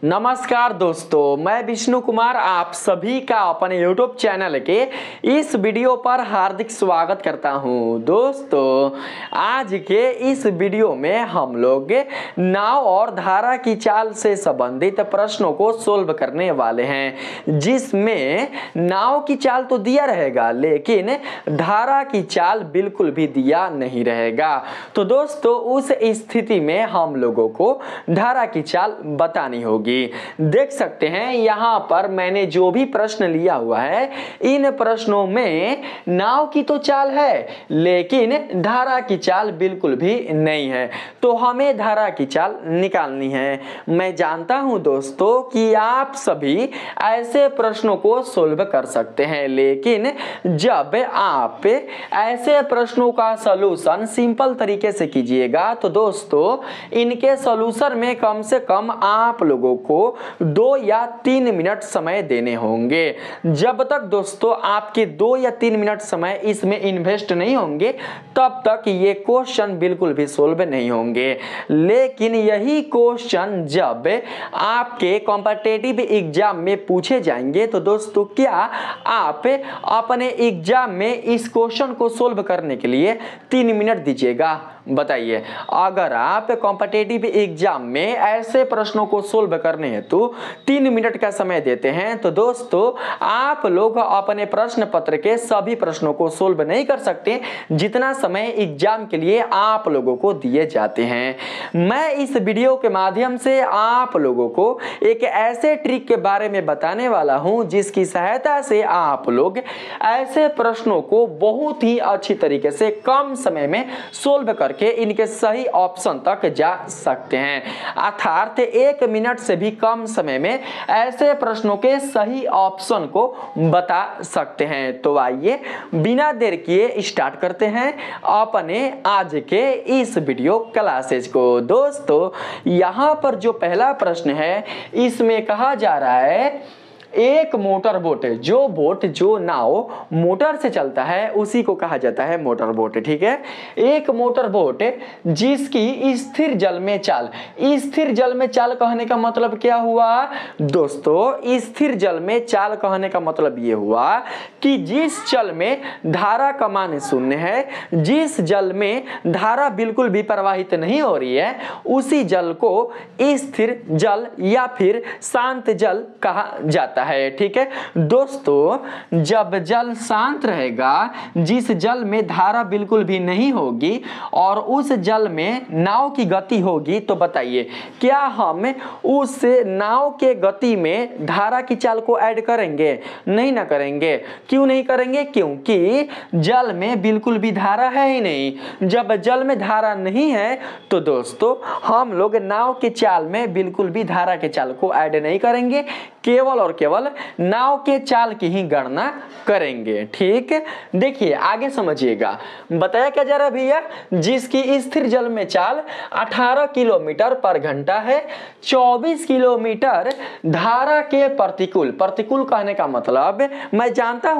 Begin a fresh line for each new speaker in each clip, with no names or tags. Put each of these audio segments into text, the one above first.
नमस्कार दोस्तों, मैं विष्णु कुमार आप सभी का अपने YouTube चैनल के इस वीडियो पर हार्दिक स्वागत करता हूं। दोस्तों, आज के इस वीडियो में हम लोग नाव और धारा की चाल से संबंधित प्रश्नों को सोल्व करने वाले हैं, जिसमें नाव की चाल तो दिया रहेगा लेकिन धारा की चाल बिल्कुल भी दिया नहीं रहेगा। तो दोस्तों, उस स्थिति में हम लोगों को धारा की चाल बतानी होगी। देख सकते हैं यहां पर मैंने जो भी प्रश्न लिया हुआ है, इन प्रश्नों में नाव की तो चाल है लेकिन धारा की चाल बिल्कुल भी नहीं है। तो हमें धारा की चाल निकालनी है। मैं जानता हूं दोस्तों कि आप सभी ऐसे प्रश्नों को सोल्व कर सकते हैं, लेकिन जब आप ऐसे प्रश्नों का सॉल्यूशन सिंपल तरीके से कीजिएगा तो दोस्तों, इनके सॉल्यूशन में कम से कम आप लोगों को 2 या 3 मिनट समय देने होंगे। जब तक दोस्तों आपके 2 या 3 मिनट समय इसमें इन्वेस्ट नहीं होंगे, तब तक ये क्वेश्चन बिल्कुल भी सोल्व नहीं होंगे। लेकिन यही क्वेश्चन जब आपके कॉम्पिटिटिव एग्जाम में पूछे जाएंगे तो दोस्तों, क्या आप अपने एग्जाम में इस क्वेश्चन को सोल्व करने के लिए 3 मिनट दीजिएगा? बताइए। अगर आप कॉम्पिटिटिव एग्जाम में ऐसे प्रश्नों को सोल्व करने हेतु 3 मिनट का समय देते हैं तो दोस्तों, आप लोग अपने प्रश्न पत्र के सभी प्रश्नों को सोल्व नहीं कर सकते जितना समय एग्जाम के लिए आप लोगों को दिए जाते हैं। मैं इस वीडियो के माध्यम से आप लोगों को एक ऐसे ट्रिक के बारे में बताने वाला हूं जिसकी सहायता से आप लोग ऐसे प्रश्नों को बहुत ही अच्छी तरीके से कम समय में सोल्व करके इनके सही ऑप्शन तक जा सकते हैं। अर्थात 1 मिनट से भी कम समय में ऐसे प्रश्नों के सही ऑप्शन को बता सकते हैं। तो आइए बिना देर किए स्टार्ट करते हैं अपने आज के इस वीडियो क्लासेस को। दोस्तों, यहां पर जो पहला प्रश्न है, इसमें कहा जा रहा है एक मोटर बोट, जो नाव मोटर से चलता है उसी को कहा जाता है मोटर बोट। ठीक है, एक मोटर बोट जिसकी स्थिर जल में चाल, स्थिर जल में चाल कहने का मतलब क्या हुआ दोस्तों? स्थिर जल में चाल कहने का मतलब ये हुआ कि जिस जल में धारा का मान 0 है, जिस जल में धारा बिल्कुल भी प्रवाहित नहीं हो रही है, उसी जल को स्थिर जल या फिर शांत जल कहा जाता है। ठीक है दोस्तों, जब जल शांत रहेगा, जिस जल में धारा बिल्कुल भी नहीं होगी और उस जल में नाव की गति होगी, तो बताइए क्या हम उस नाव के गति में धारा की चाल को ऐड करेंगे? नहीं ना करेंगे। क्यों नहीं करेंगे? क्योंकि जल में बिल्कुल भी धारा है ही नहीं। जब जल में धारा नहीं है तो दोस्तों, हम लोग नाव के चाल में बिल्कुल भी धारा के चाल को ऐड नहीं करेंगे, केवल और केवल नाव के चाल की ही गणना करेंगे। ठीक, देखिए आगे समझिएगा। बताया क्या जा रहा है भैया? जिसकी स्थिर जल में चाल 18 किलोमीटर पर घंटा है, 24 किलोमीटर धारा के प्रतिकूल। प्रतिकूल कहने का मतलब मैं जानता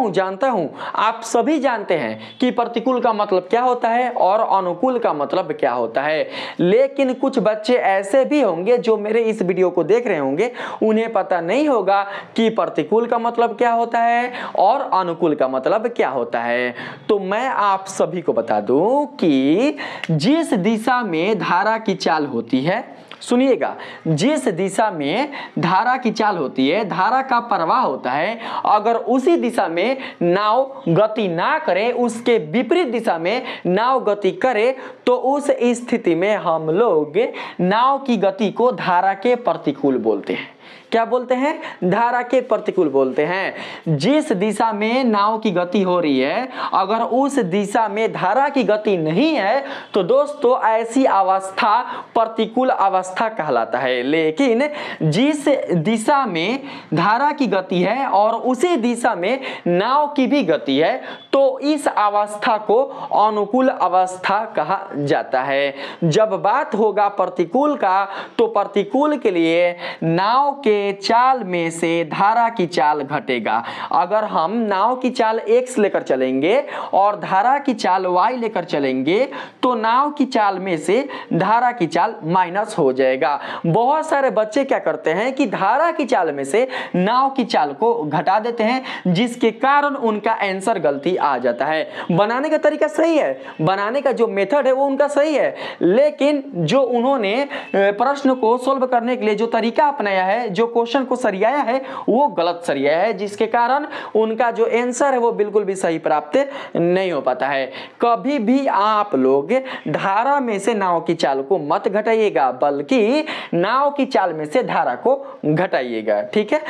हूं आप सभी जानते हैं कि प्रतिकूल का मतलब क्या होता है और अनुकूल का मतलब क्या होता है। लेकिन कुछ बच्चे ऐसे भी होंगे जो मेरे इस वीडियो को देख रहे होंगे, उन्हें पता नहीं होगा कि प्रतिकूल का मतलब क्या होता है और अनुकूल का मतलब क्या होता है। तो मैं आप सभी को बता दूं कि जिस दिशा में धारा की चाल होती है, सुनिएगा, जिस दिशा में धारा की चाल होती है, धारा का प्रवाह होता है, अगर उसी दिशा में नाव गति ना करे, उसके विपरीत दिशा में नाव गति करे, तो उस स्थिति में हम लोग नाव की गति को धारा के प्रतिकूल बोलते हैं। क्या बोलते हैं? धारा के प्रतिकूल बोलते हैं। जिस दिशा में नाव की गति हो रही है, अगर उस दिशा में धारा की गति नहीं है तो दोस्तों, ऐसी अवस्था प्रतिकूल अवस्था कहलाता है। लेकिन जिस दिशा में धारा की गति है और उसी दिशा में नाव की भी गति है, तो इस अवस्था को अनुकूल अवस्था कहा जाता है। जब बात होगा प्रतिकूल का, तो प्रतिकूल के लिए नाव के चाल में से धारा की चाल घटेगा। अगर हम नाव की चाल x लेकर चलेंगे और धारा की चाल y लेकर चलेंगे तो नाव की चाल में से धारा की चाल माइनस हो जाएगा। बहुत सारे बच्चे क्या करते हैं कि धारा की चाल में से नाव की चाल को घटा देते हैं, जिसके कारण उनका आंसर गलती आ जाता है। बनाने का तरीका सही है, बनाने का जो मेथड है वो उनका सही है, लेकिन जो उन्होंने प्रश्न को सोल्व करने के लिए जो तरीका अपनाया है, जो क्वेश्चन को सरियाया है, वो गलत सरियाया है, जिसके कारण उनका जो आंसर है वो बिल्कुल भी सही प्राप्त नहीं हो पाता है। कभी भी आप लोग धारा में से नाव की चाल को मत घटाइएगा, बल्कि नाव की चाल में से धारा को घटाइएगा। ठीक है।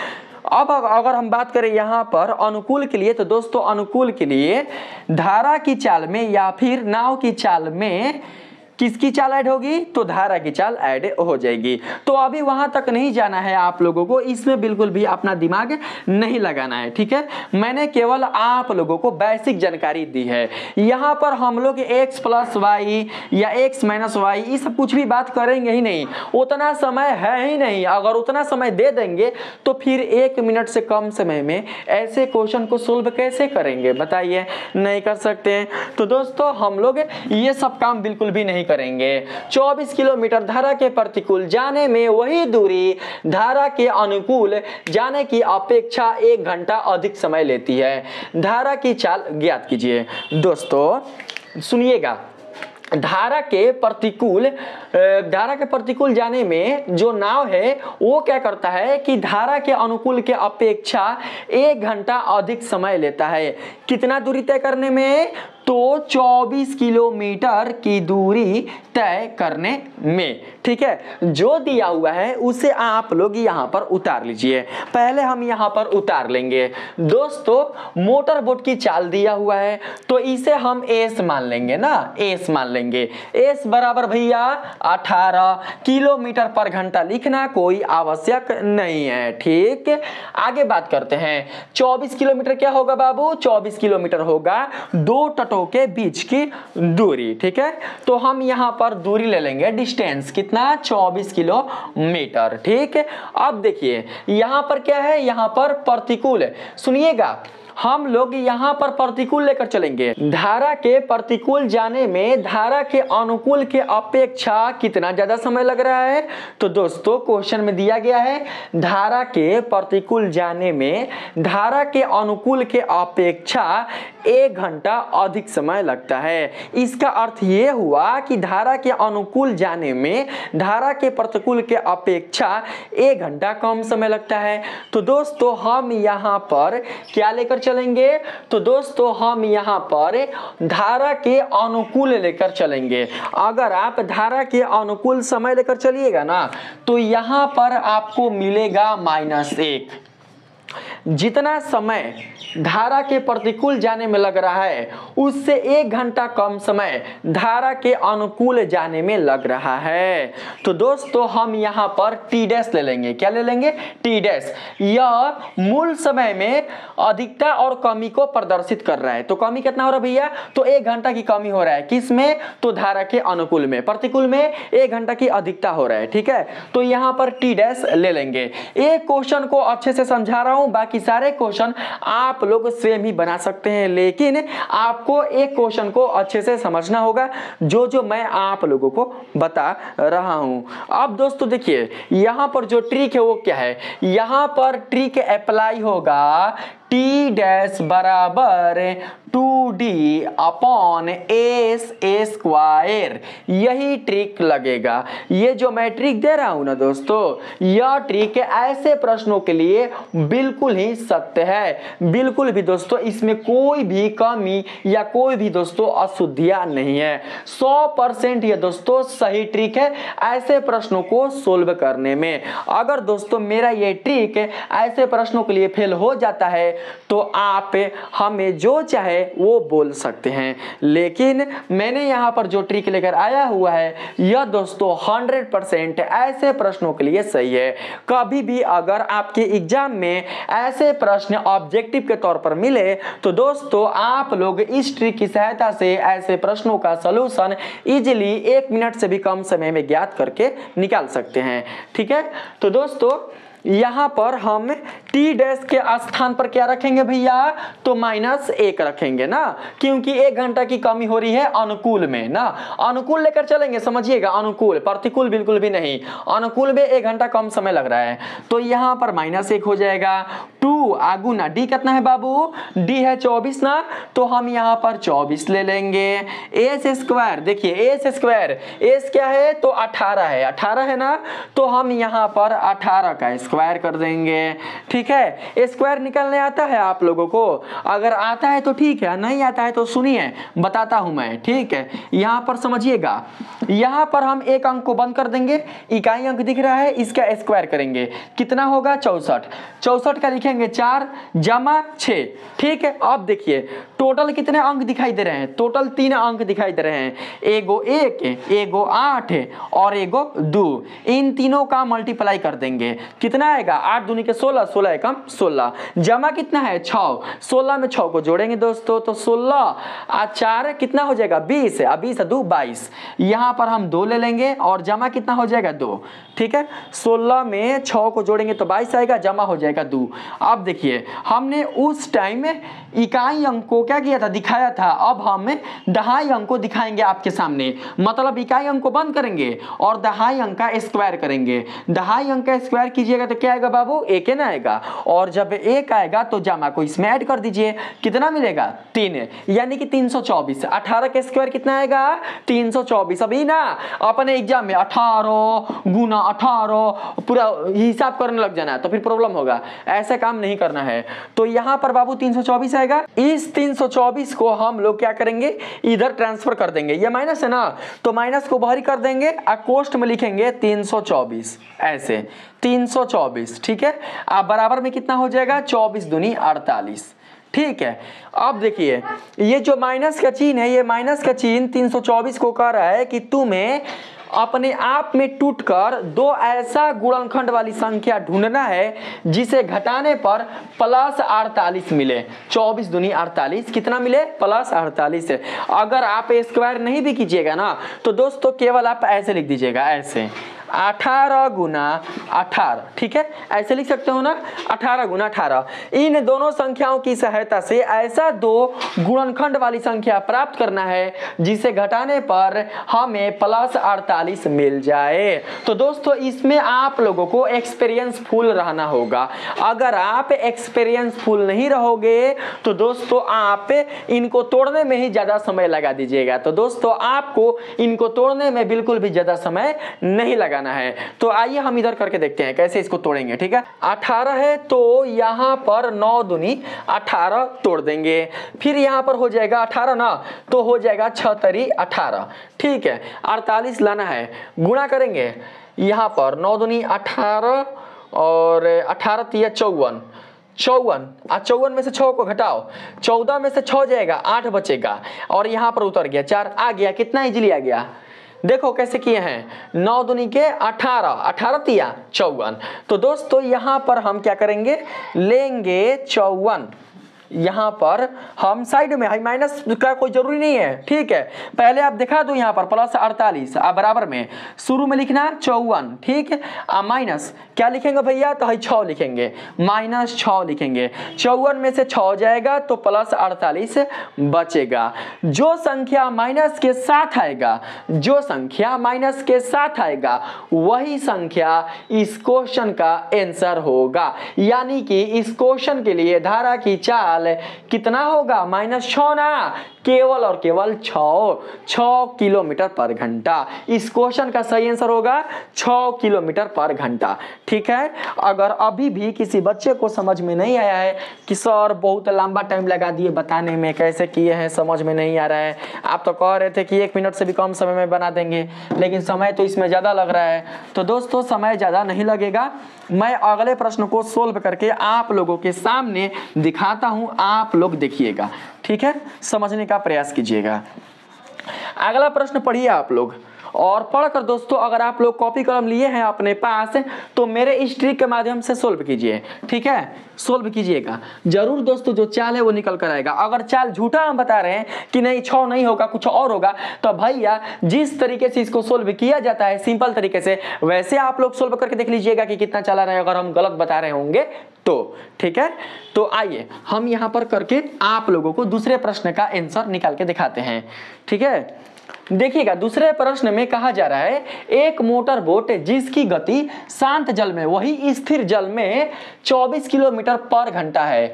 अब अगर हम बात करें यहाँ पर अनुकूल के लिए, तो दोस्तों अनुकूल के लिए धारा की चाल में या फिर नाव की चाल में किसकी चाल ऐड होगी, तो धारा की चाल ऐड हो जाएगी। तो अभी वहां तक नहीं जाना है आप लोगों को, इसमें बिल्कुल भी अपना दिमाग नहीं लगाना है। ठीक है, मैंने केवल आप लोगों को बेसिक जानकारी दी है। यहाँ पर हम लोग x प्लस वाई या x माइनस वाई ये सब कुछ भी बात करेंगे ही नहीं, उतना समय है ही नहीं। अगर उतना समय दे देंगे तो फिर 1 मिनट से कम समय में ऐसे क्वेश्चन को सोल्व कैसे करेंगे, बताइए, नहीं कर सकते हैं। तो दोस्तों हम लोग ये सब काम बिल्कुल भी नहीं करेंगे। 24 किलोमीटर धारा के प्रतिकूल जाने में वही दूरी धारा के अनुकूल जाने की अपेक्षा 1 घंटा अधिक समय लेती है। धारा की चाल ज्ञात कीजिए। दोस्तों सुनिएगा, धारा के प्रतिकूल जाने में जो नाव है वो क्या करता है कि धारा के अनुकूल के अपेक्षा 1 घंटा अधिक समय लेता है। कितना दूरी तय करने में, तो 24 किलोमीटर की दूरी तय करने में। ठीक है, जो दिया हुआ है उसे आप लोग यहाँ पर उतार लीजिए। पहले हम यहाँ पर उतार लेंगे। दोस्तों मोटर बोट की चाल दिया हुआ है तो इसे हम एस मान लेंगे ना, एस मान लेंगे। एस बराबर भैया 18 किलोमीटर पर घंटा लिखना कोई आवश्यक नहीं है। ठीक, आगे बात करते हैं। 24 किलोमीटर क्या होगा बाबू, 24 किलोमीटर होगा 2 तटों के बीच की दूरी। ठीक है, तो हम यहां पर दूरी ले लेंगे, डिस्टेंस कितना, 24 किलोमीटर। ठीक है, अब देखिए यहां पर क्या है, यहां पर प्रतिकूल है। सुनिएगा, हम लोग यहाँ पर प्रतिकूल लेकर चलेंगे। धारा के प्रतिकूल जाने में धारा के अनुकूल के अपेक्षा कितना ज्यादा समय लग रहा है, तो दोस्तों क्वेश्चन में दिया गया है धारा के प्रतिकूल जाने में धारा के अनुकूल के अपेक्षा 1 घंटा अधिक समय लगता है। इसका अर्थ ये हुआ कि धारा के अनुकूल जाने में धारा के प्रतिकूल के अपेक्षा 1 घंटा कम समय लगता है। तो दोस्तों हम यहाँ पर क्या लेकर चलेंगे, तो दोस्तों हम यहाँ पर धारा के अनुकूल लेकर चलेंगे। अगर आप धारा के अनुकूल समय लेकर चलिएगा ना तो यहाँ पर आपको मिलेगा -1। जितना समय धारा के प्रतिकूल जाने में लग रहा है उससे 1 घंटा कम समय धारा के अनुकूल जाने में लग रहा है। तो दोस्तों हम यहाँ पर टी डैश ले लेंगे। क्या ले लेंगे, टी डैश। यह मूल समय में अधिकता और कमी को प्रदर्शित कर रहा है। तो कमी कितना हो रहा है भैया, तो 1 घंटा की कमी हो रहा है। किस में, तो धारा के अनुकूल में। प्रतिकूल में 1 घंटा की अधिकता हो रहा है। ठीक है, तो यहाँ पर टी डैश ले लेंगे। एक क्वेश्चन को अच्छे से समझा रहा हूं, बाकी सारे क्वेश्चन आप लोग स्वयं ही बना सकते हैं, लेकिन आपको एक क्वेश्चन को अच्छे से समझना होगा जो मैं आप लोगों को बता रहा हूं। अब दोस्तों देखिए यहां पर जो ट्रिक है वो क्या है, यहां पर ट्रिक अप्लाई होगा टी डैश बराबर 2d अपॉन एस स्क्वायर। यही ट्रिक लगेगा। ये जो मैं ट्रिक दे रहा हूं ना दोस्तों, यह ट्रिक ऐसे प्रश्नों के लिए बिल्कुल ही सत्य है। बिल्कुल भी दोस्तों इसमें कोई भी कमी या कोई भी दोस्तों अशुद्धियां नहीं है। 100% ये दोस्तों सही ट्रिक है ऐसे प्रश्नों को सोल्व करने में। अगर दोस्तों मेरा ये ट्रिक ऐसे प्रश्नों के लिए फेल हो जाता है तो आप हमें जो चाहे वो बोल सकते हैं, लेकिन मैंने यहाँ पर जो ट्रिक लेकर आया हुआ है यह दोस्तों 100% ऐसे प्रश्नों के लिए सही है। कभी भी अगर आपके एग्जाम में ऐसे प्रश्न ऑब्जेक्टिव के तौर पर मिले तो दोस्तों आप लोग इस ट्रिक की सहायता से ऐसे प्रश्नों का सलूशन इजीली 1 मिनट से भी कम समय में ज्ञात करके निकाल सकते हैं। ठीक है, तो दोस्तों यहाँ पर हम टी डैश के स्थान पर क्या रखेंगे भैया, तो -1 रखेंगे ना, क्योंकि 1 घंटा की कमी हो रही है अनुकूल में ना, अनुकूल लेकर चलेंगे, समझिएगा, अनुकूल, प्रतिकूल बिल्कुल भी नहीं, अनुकूल में 1 घंटा कम समय लग रहा है, तो यहाँ पर -1 हो जाएगा। 2 आगुना डी कितना है बाबू, डी है 24 ना, तो हम यहाँ पर 24 ले लेंगे। एस स्क्वायर, देखिए एस स्क्वायर, एस क्या है, तो 18 है, 18 है ना, तो हम यहाँ पर 18 का स्क्वायर कर देंगे। ठीक है, स्क्वायर निकलने आता है आप लोगों को, अगर आता है तो ठीक है, नहीं आता है तो सुनिए बताता हूं मैं। ठीक है, यहाँ पर समझिएगा, यहाँ पर हम एक अंक को बंद कर देंगे, इकाई अंक दिख रहा है, इसका स्क्वायर करेंगे, कितना होगा 64, 64 का लिखेंगे 4 जमा 6। ठीक है, अब देखिए टोटल कितने अंक दिखाई दे रहे हैं, टोटल 3 अंक दिखाई दे रहे हैं, एगो 1 है, एगो 8 है और एगो 2, इन तीनों का मल्टीप्लाई कर देंगे, कितना आएगा 8 दूनी के 16, 16 एकम 16, जमा कितना है 6, 16 में 6 को जोड़ेंगे दोस्तों, तो 16 और 4 कितना हो जाएगा 20 है, 20 2 22, यहाँ पर हम 2 ले लेंगे और जमा कितना हो जाएगा 2। ठीक है, 16 में 6 को जोड़ेंगे तो 22 आएगा, जमा हो जाएगा 2। अब देखिए हमने उस टाइम इकाई अंक को क्या किया था, दिखाया था, अब हम दहाई अंक को दिखाएंगे आपके सामने, मतलब इकाई अंक को बंद करेंगे और दहाई अंक का स्क्वायर करेंगे। दहाई अंक का स्क्वायर कीजिएगा तो क्या आएगा बाबू, 1 ना आएगा, और जब 1 आएगा तो जमा को इसमें ऐड कर दीजिए, कितना मिलेगा 3, यानी कि 324। 18 का स्क्वायर कितना आएगा 324। अभी ना अपने एग्जाम में 18 गुना 18 पूरा हिसाब करने लग जाना है तो फिर प्रॉब्लम होगा, ऐसा काम नहीं करना है। तो यहाँ पर बाबू 324 आएगा, इस 324 को हम लोग क्या करेंगे, इधर ट्रांसफर कर देंगे, ये माइनस है ना, तो माइनस को बाहर कर देंगे, कोष्ठ में लिखेंगे 324, ऐसे 324। ठीक है, अब बराबर में कितना हो जाएगा 24 दूनी 48। ठीक है, अब देखिए ये जो माइनस का चिन्ह है, ये माइनस का चिन्ह 324 को कह रहा है कि तुम्हें अपने आप में टूटकर 2 ऐसा गुणनखंड वाली संख्या ढूंढना है जिसे घटाने पर +48 मिले। 24 दूनी 48 कितना मिले, +48 है। अगर आप स्क्वायर नहीं भी कीजिएगा ना तो दोस्तों केवल आप ऐसे लिख दीजिएगा, ऐसे 18 गुना 18। ठीक है, ऐसे लिख सकते हो ना, 18 गुना 18। इन दोनों संख्याओं की सहायता से ऐसा 2 गुणनखंड वाली संख्या प्राप्त करना है जिसे घटाने पर हमें +48 मिल जाए। तो दोस्तों इसमें आप लोगों को एक्सपीरियंस फुल रहना होगा, अगर आप एक्सपीरियंस फुल नहीं रहोगे तो दोस्तों आप इनको तोड़ने में ही ज्यादा समय लगा दीजिएगा। तो दोस्तों आपको इनको तोड़ने में बिल्कुल भी ज्यादा समय नहीं लगा है। तो आइए हम इधर करके देखते हैं कैसे इसको तोड़ेंगे। ठीक है, 18 है तो यहाँ पर 9 दूनी 18 तोड़ देंगे, फिर यहाँ पर हो जाएगा 18 ना, तो हो जाएगा 6 तरी 18। ठीक है, 48 लाना है, गुणा करेंगे, यहाँ पर 9 दूनी 18 और 18 तिया 54, 54 में से 6 को घटाओ, 14 में से 6 जाएगा, 8 बचेगा और यहाँ पर उतर गया 4 आ गया, कितना इजीली आ गया, देखो कैसे किए हैं, 9 दूनी के 18, 18 तिया 54। तो दोस्तों यहाँ पर हम क्या करेंगे, लेंगे 54, यहाँ पर हम साइड में, हाई माइनस का कोई जरूरी नहीं है। ठीक है, पहले आप दिखा दो यहाँ पर +48, आप बराबर में शुरू में लिखना 54। ठीक है, माइनस क्या लिखेंगे भैया, तो 6 लिखेंगे, -6 लिखेंगे, 54 में से 6 जाएगा तो +48 बचेगा। जो संख्या माइनस के साथ आएगा, जो संख्या माइनस के साथ आएगा वही संख्या इस क्वेश्चन का आंसर होगा, यानी कि इस क्वेश्चन के लिए धारा की चाल कितना होगा, -6 ना, केवल और केवल 6 किलोमीटर पर घंटा। इस क्वेश्चन का सही आंसर होगा 6 किलोमीटर पर घंटा। ठीक है, अगर अभी भी किसी बच्चे को समझ में नहीं आया है कि सर बहुत लंबा टाइम लगा दिए बताने में, कैसे किए हैं समझ में नहीं आ रहा है, आप तो कह रहे थे कि 1 मिनट से भी कम समय में बना देंगे, लेकिन समय तो इसमें ज़्यादा लग रहा है। तो दोस्तों समय ज़्यादा नहीं लगेगा, मैं अगले प्रश्न को सोल्व करके आप लोगों के सामने दिखाता हूँ, आप लोग देखिएगा। ठीक है, समझने का प्रयास कीजिएगा। अगला प्रश्न पढ़िए आप लोग, और पढ़कर दोस्तों अगर आप लोग कॉपी कलम लिए हैं अपने पास तो मेरे इस ट्रिक के माध्यम से सोल्व कीजिए, ठीक है, सोल्व कीजिएगा जरूर दोस्तों, जो चाल है वो निकल कर आएगा। अगर चाल झूठा हम बता रहे हैं कि नहीं 6 नहीं होगा कुछ और होगा, तो भैया जिस तरीके से इसको सोल्व किया जाता है सिंपल तरीके से, वैसे आप लोग सोल्व करके देख लीजिएगा कि कितना चला रहा है, अगर हम गलत बता रहे होंगे तो, ठीक है। तो आइए हम यहां पर करके आप लोगों को दूसरे प्रश्न का आंसर निकाल के दिखाते हैं, ठीक है। देखिएगा दूसरे प्रश्न में कहा जा रहा है एक मोटर बोट जिसकी गति शांत जल में वही स्थिर जल में 24 किलोमीटर पर घंटा है,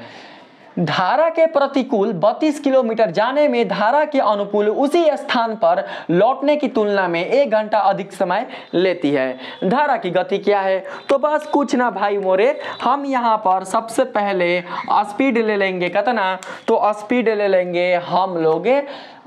धारा के प्रतिकूल 32 किलोमीटर जाने में धारा के अनुकूल उसी स्थान पर लौटने की तुलना में 1 घंटा अधिक समय लेती है। धारा की गति क्या है? तो बस कुछ ना भाई मोरे, हम यहाँ पर सबसे पहले स्पीड ले लेंगे, कितना? तो स्पीड ले लेंगे हम लोग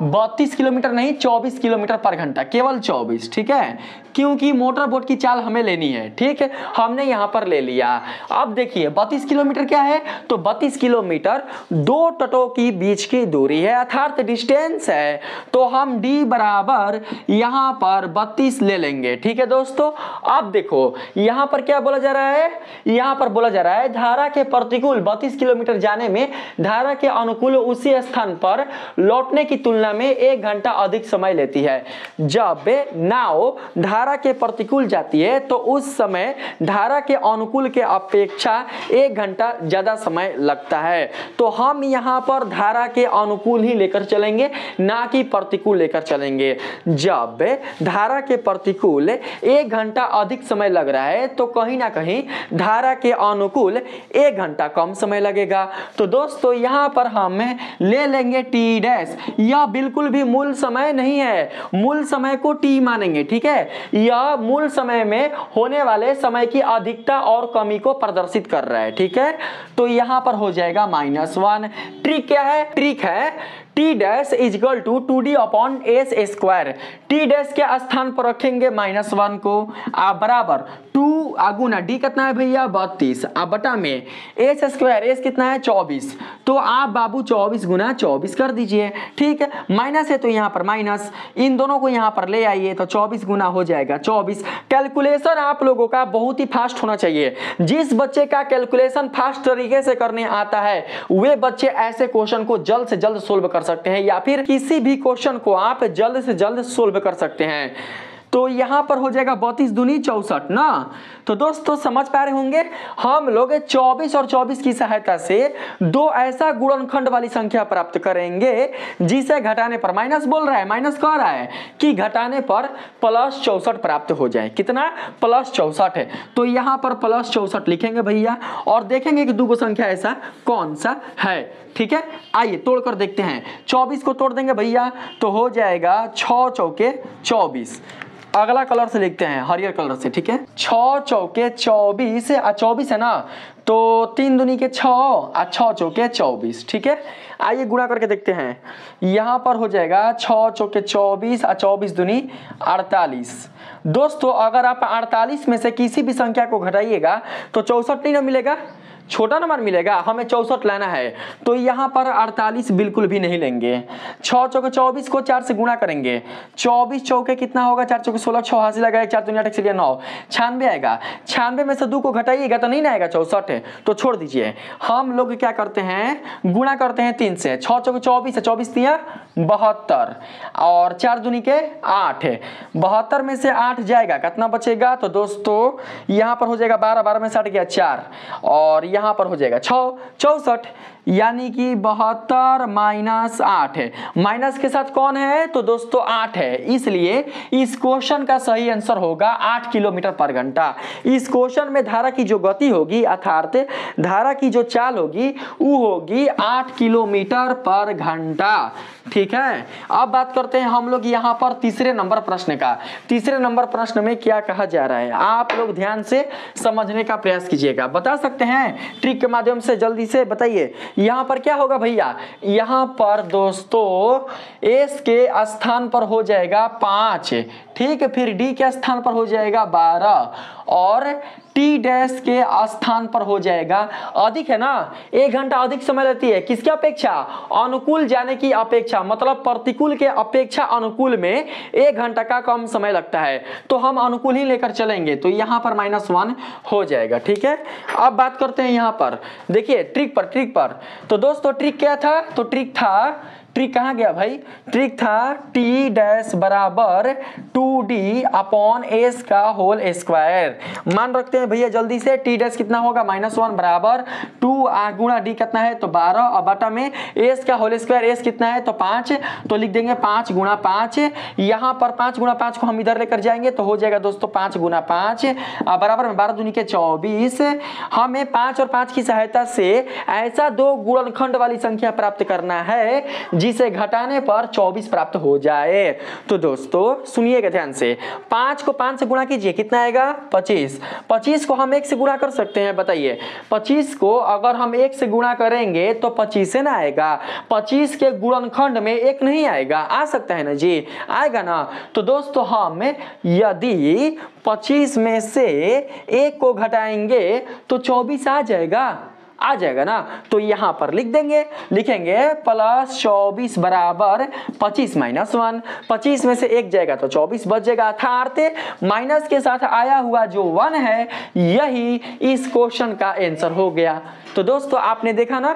32 किलोमीटर नहीं 24 किलोमीटर पर घंटा, केवल 24, ठीक है, क्योंकि मोटर बोट की चाल हमें लेनी है, ठीक है, हमने यहां पर ले लिया। अब देखिए 32 किलोमीटर क्या है? तो 32 किलोमीटर दो तटों की बीच की दूरी है अर्थात डिस्टेंस है, तो हम d बराबर यहां पर 32 ले लेंगे, ठीक है दोस्तों। अब देखो यहां पर क्या बोला जा रहा है, यहां पर बोला जा रहा है धारा के प्रतिकूल 32 किलोमीटर जाने में धारा के अनुकूल उसी स्थान पर लौटने की तुलना में 1 घंटा अधिक समय लेती है। जब नाव धारा के प्रतिकूल जाती है तो उस समय धारा के अनुकूल के अपेक्षा 1 घंटा ज्यादा समय लगता है, तो हम यहां पर धारा के अनुकूल ही लेकर चलेंगे, ना कि प्रतिकूल लेकर चलेंगे। जब धारा के प्रतिकूल 1 घंटा अधिक समय लग रहा है तो कहीं ना कहीं धारा के अनुकूल 1 घंटा कम समय लगेगा, तो दोस्तों यहां पर हम ले लेंगे टी डैश। यह बिल्कुल भी मूल समय नहीं है, मूल समय को टी मानेंगे, ठीक है, यह मूल समय में होने वाले समय की अधिकता और कमी को प्रदर्शित कर रहा है, ठीक है। तो यहां पर हो जाएगा -1। ट्रिक क्या है? ट्रिक है t dash equal to 2d upon s square. T dash के स्थान पर रखेंगे -1 को, आप बराबर 2 आगुना डी कितना है भैया 32, आप बटा में एस स्क्वायर, एस कितना है 24, तो आप बाबू 24 गुना 24 कर दीजिए, ठीक है। माइनस है तो यहाँ पर माइनस, इन दोनों को यहाँ पर ले आइए तो 24 गुना हो जाएगा 24। कैलकुलेशन आप लोगों का बहुत ही फास्ट होना चाहिए, जिस बच्चे का कैलकुलेशन फास्ट तरीके से करने आता है वे बच्चे ऐसे क्वेश्चन को जल्द से जल्द सोल्व कर सकते हैं, या फिर किसी भी क्वेश्चन को आप जल्द से जल्द सोल्व कर सकते हैं। तो यहां पर हो जाएगा 32 दूनी 64 ना। तो दोस्तों समझ पा रहे होंगे, हम लोग 24 और 24 की सहायता से दो ऐसा गुणनखंड वाली संख्या प्राप्त करेंगे जिसे घटाने पर, माइनस बोल रहा है, माइनस कह रहा है कि घटाने पर +64 प्राप्त हो जाए। कितना? +64 है, तो यहां पर +64 लिखेंगे भैया और देखेंगे कि दो संख्या ऐसा कौन सा है, ठीक है। आइए तोड़कर देखते हैं, 24 को तोड़ देंगे भैया तो हो जाएगा 6 चौके 24। अगला कलर से लिखते हैं, हरियर कलर से, ठीक है। 6 चौके 24 और 24 है ना, तो 3 दूनी के 6 और 6 चौके 24, ठीक है। आइए गुणा करके देखते हैं, यहाँ पर हो जाएगा 6 चौके 24 और 24 दूनी 48। दोस्तों अगर आप 48 में से किसी भी संख्या को घटाइएगा तो 64 नहीं ना मिलेगा, छोटा नंबर मिलेगा, हमें 64 लाना है, तो यहाँ पर 48 बिल्कुल भी नहीं लेंगे। 6 चौके 24 को 4 से गुणा करेंगे, 24 चौके कितना होगा, 4 चौके 16, 6 हासिल लगाएगा, 4 दूनी 8 से 9, 96 आएगा। 96 में से 2 को घटाइएगा तो नहीं ना आएगा 64 है, तो छोड़ दीजिए। हम लोग क्या करते हैं, गुणा करते हैं 3 से, 6 चौके 24 है, 24 तिया 72 और 4 दूनी के 8 है, 72 में से 8 जाएगा, कितना बचेगा, तो दोस्तों यहाँ पर हो जाएगा 12, 12 में से 8 गया 4 और यहाँ पर हो जाएगा 6 64, यानी कि 72 - 8 है, माइनस के साथ कौन है, तो दोस्तों 8 है, इसलिए इस क्वेश्चन का सही आंसर होगा 8 किलोमीटर पर घंटा। इस क्वेश्चन में धारा की जो गति होगी अर्थात धारा की जो चाल होगी वो होगी 8 किलोमीटर पर घंटा, ठीक है। अब बात करते हैं हम लोग यहाँ पर तीसरे नंबर प्रश्न का। तीसरे नंबर प्रश्न में क्या कहा जा रहा है, आप लोग ध्यान से समझने का प्रयास कीजिएगा, बता सकते हैं ट्रिक के माध्यम से, जल्दी से बताइए। यहाँ पर क्या होगा भैया, यहाँ पर दोस्तों एस के स्थान पर हो जाएगा 5, ठीक है, फिर डी के स्थान पर हो जाएगा 12 और टी डैश के स्थान पर हो जाएगा। अधिक है ना, 1 घंटा अधिक समय लेती है किसकी अपेक्षा, अनुकूल जाने की अपेक्षा, मतलब प्रतिकूल के अपेक्षा अनुकूल में 1 घंटा का कम समय लगता है, तो हम अनुकूल ही लेकर चलेंगे, तो यहां पर -1 हो जाएगा। ठीक है, अब बात करते हैं यहां पर, देखिए ट्रिक पर। तो दोस्तों ट्रिक क्या था, तो ट्रिक कहाँ गया भाई, ट्रिक था टी डैश बराबर 2d अपॉन एस का होल स्क्वायर। मान रखते हैं भैया जल्दी से, टी डैश कितना होगा -1 बराबर 2 गुणा डी कितना है तो 12 और बटा में एस का होल स्क्वायर, एस कितना है तो 5, तो लिख देंगे 5 गुणा 5। यहाँ पर 5 गुणा 5 को हम इधर लेकर जाएंगे तो हो जाएगा दोस्तों 5 गुणा 5 बराबर में 12 दूनी के 24। हमें 5 और 5 की सहायता से ऐसा 2 गुणनखंड वाली संख्या प्राप्त करना है जिसे घटाने पर 24 प्राप्त हो जाए। तो दोस्तों सुनिएगा ध्यान से, 5 को 5 से गुणा कीजिए, कितना आएगा 25। 25 को हम 1 से गुणा कर सकते हैं, बताइए 25 को अगर हम 1 से गुणा करेंगे तो 25 से ना आएगा, 25 के गुणनखंड में 1 नहीं आएगा, आ सकता है ना जी, आएगा ना। तो दोस्तों हम यदि 25 में से 1 को घटाएंगे तो 24 आ जाएगा ना। तो यहां पर लिखेंगे +24 बराबर 25 -1, 25 में से 1 जाएगा तो 24 बच जाएगा, अर्थात माइनस के साथ आया हुआ जो 1 है यही इस क्वेश्चन का आंसर हो गया। तो दोस्तों आपने देखा ना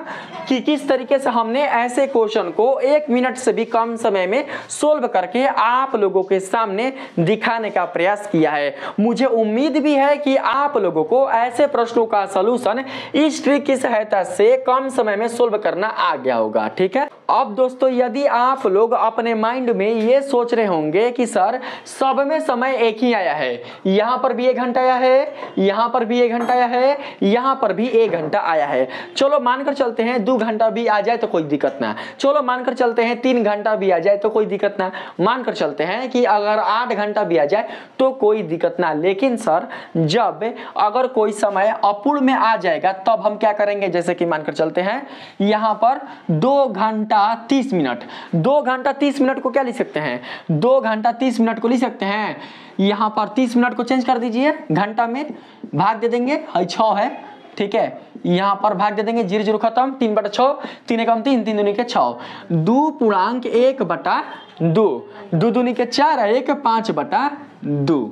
कि किस तरीके से हमने ऐसे क्वेश्चन को 1 मिनट से भी कम समय में सोल्व करके आप लोगों के सामने दिखाने का प्रयास किया है। मुझे उम्मीद भी है कि आप लोगों को ऐसे प्रश्नों का सलूशन इस ट्रिक की सहायता से कम समय में सोल्व करना आ गया होगा। ठीक है, अब दोस्तों यदि आप लोग अपने माइंड में ये सोच रहे होंगे कि सर सब में समय एक ही आया है, यहां पर भी 1 घंटा आया है, यहां पर भी 1 घंटा आया है, यहां पर भी 1 घंटा आया है, चलो मानकर चलते हैं 2 घंटा भी आ जाए तो कोई दिक्कत ना, चलो मानकर चलते हैं 3 घंटा भी आ जाए तो कोई दिक्कत ना, मानकर चलते हैं कि अगर 8 घंटा भी आ जाए तो कोई दिक्कत ना। लेकिन सर जब अगर कोई समय अपूर्ण में आ जाएगा तब हम क्या करेंगे, जैसे कि मानकर चलते हैं यहां पर 2 घंटा 30 मिनट, 2 घंटा 30 मिनट को क्या लिख सकते हैं, 2 घंटा 30 मिनट को लिख सकते हैं, यहां पर 30 मिनट को चेंज कर दीजिए, घंटा में भाग दे देंगे, 6 है, ठीक है, यहां पर भाग दे देंगे, 0 0 खत्म, 3/6, 3 एकम 3, 3 दूनी के 6, 2.1/2, 2 दूनी के 4, 1 5/2,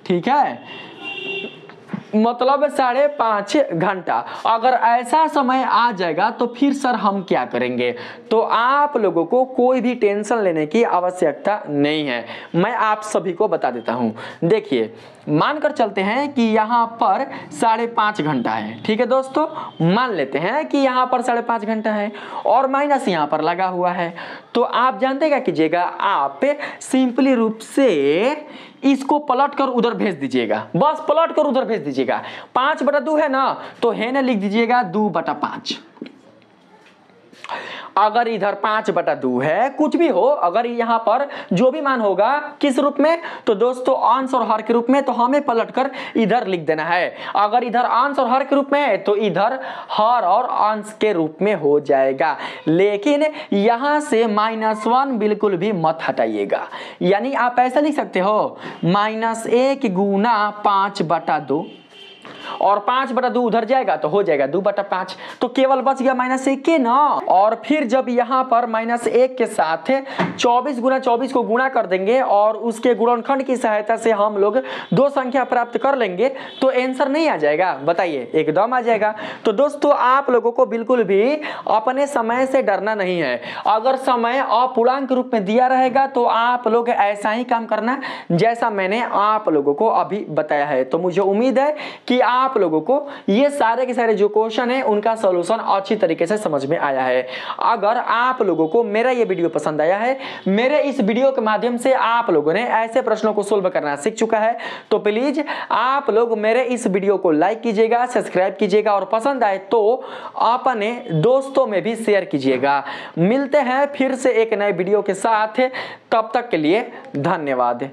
ठीक है, मतलब 5.5 घंटा। अगर ऐसा समय आ जाएगा तो फिर सर हम क्या करेंगे, तो आप लोगों को कोई भी टेंशन लेने की आवश्यकता नहीं है, मैं आप सभी को बता देता हूं। देखिए मानकर चलते हैं कि यहां पर 5.5 घंटा है, ठीक है दोस्तों, मान लेते हैं कि यहां पर 5.5 घंटा है और माइनस यहां पर लगा हुआ है, तो आप जानते क्या कीजिएगा, आप सिंपली रूप से इसको पलट कर उधर भेज दीजिएगा, बस पलट कर उधर भेज दीजिएगा, 5/2 है ना, तो है ना लिख दीजिएगा 2/5। अगर इधर 5/2 है, कुछ भी हो, अगर यहाँ पर जो भी मान होगा किस रूप में, तो दोस्तों अंश और हर के रूप में, तो हमें पलटकर इधर लिख देना है। अगर इधर अंश और हर के रूप में है तो इधर हर और अंश के रूप में हो जाएगा, लेकिन यहां से -1 बिल्कुल भी मत हटाइएगा, यानी आप ऐसा लिख सकते हो -1 गुना 5/2 और 5/2 उधर जाएगा तो हो जाएगा 2/5, तो केवल बच गया -1 के ना। और फिर जब यहाँ पर -1 के साथ 24 गुना 24 को गुणा कर देंगे और उसके गुणनखंड की सहायता से हम लोग 2 संख्या प्राप्त कर लेंगे तो आंसर नहीं आ जाएगा, बताइए, एकदम आ जाएगा। तो दोस्तों आप लोगों को बिल्कुल भी अपने समय से डरना नहीं है, अगर समय अपूर्णांक रूप में दिया रहेगा तो आप लोग ऐसा ही काम करना जैसा मैंने आप लोगों को अभी बताया है। तो मुझे उम्मीद है कि आप लोगों को ये सारे के सारे जो क्वेश्चन है उनका सॉल्यूशन अच्छी तरीके से समझ में आया है। अगर आप लोगों को मेरा ये वीडियो पसंद आया है, मेरे इस वीडियो के माध्यम से आप लोगों ने ऐसे प्रश्नों को सोल्व करना सीख चुका है, तो प्लीज आप लोग मेरे इस वीडियो को लाइक कीजिएगा, सब्सक्राइब कीजिएगा और पसंद आए तो अपने दोस्तों में भी शेयर कीजिएगा। मिलते हैं फिर से एक नए वीडियो के साथ, तब तक के लिए धन्यवाद।